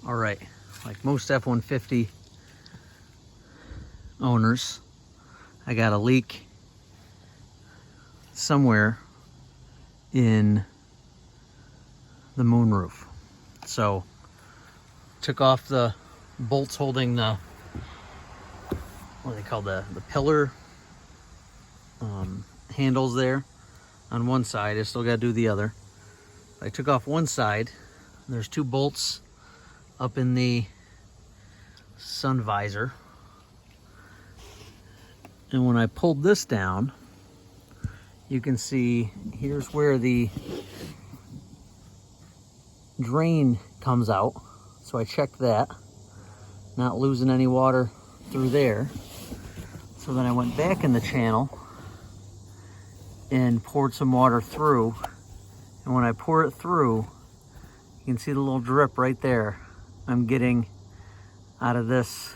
All right, like most F-150 owners, I got a leak somewhere in the moonroof. So took off the bolts holding the, what do they call the pillar handles there on one side. I still got to do the other. I took off one side. There's two bolts up in the sun visor. And when I pulled this down, you can see here's where the drain comes out. So I checked that, not losing any water through there. So then I went back in the channel and poured some water through. And when I pour it through, you can see the little drip right there I'm getting out of this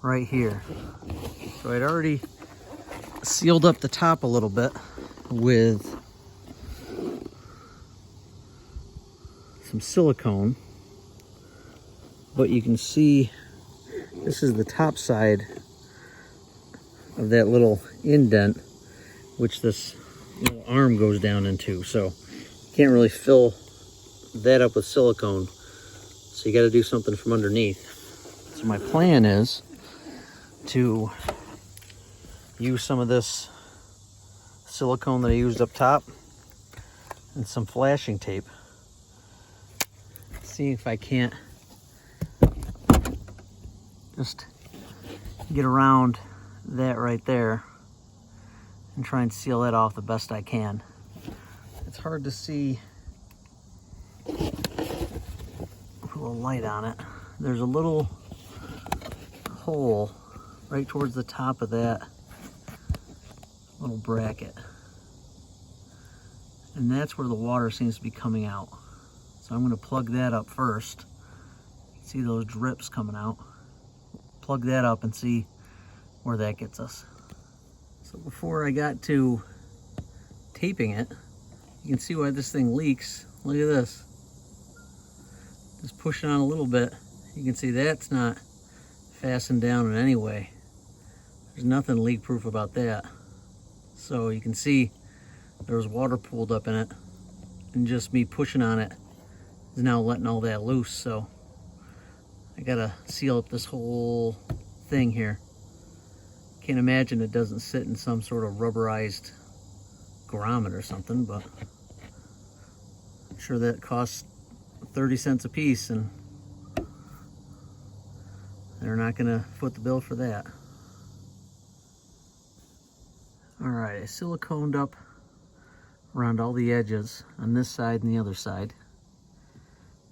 right here. So I'd already sealed up the top a little bit with some silicone, but you can see this is the top side of that little indent, which this little arm goes down into. So you can't really fill that up with silicone, so you got to do something from underneath. So my plan is to use some of this silicone that I used up top and some flashing tape. See if I can't just get around that right there and try and seal that off the best I can. It's hard to see. Put a little light on it. There's a little hole right towards the top of that little bracket, and that's where the water seems to be coming out. So I'm going to plug that up first. See those drips coming out. Plug that up and see where that gets us. So before I got to taping it, you can see why this thing leaks. Look at this. Just pushing on a little bit, you can see that's not fastened down in any way. There's nothing leak proof about that. So you can see there was water pooled up in it, and just me pushing on it is now letting all that loose. So I gotta seal up this whole thing here. Can't imagine it doesn't sit in some sort of rubberized grommet or something, but I'm sure that costs 30 cents a piece, and they're not gonna foot the bill for that. All right, I siliconed up around all the edges on this side and the other side,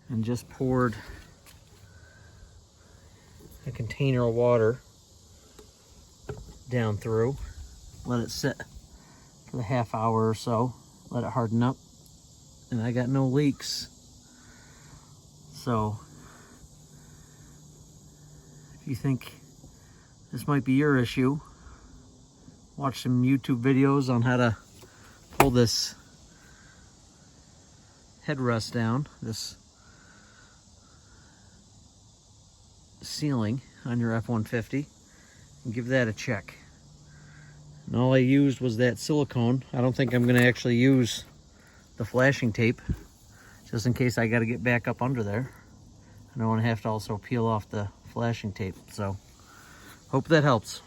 and just poured a container of water down through. Let it sit for a half hour or so, let it harden up, and I got no leaks. So if you think this might be your issue, watch some YouTube videos on how to pull this headrest down, this ceiling on your F-150, and give that a check. And all I used was that silicone. I don't think I'm going to actually use the flashing tape, just in case I got to get back up under there. I don't want to have to also peel off the flashing tape. So hope that helps.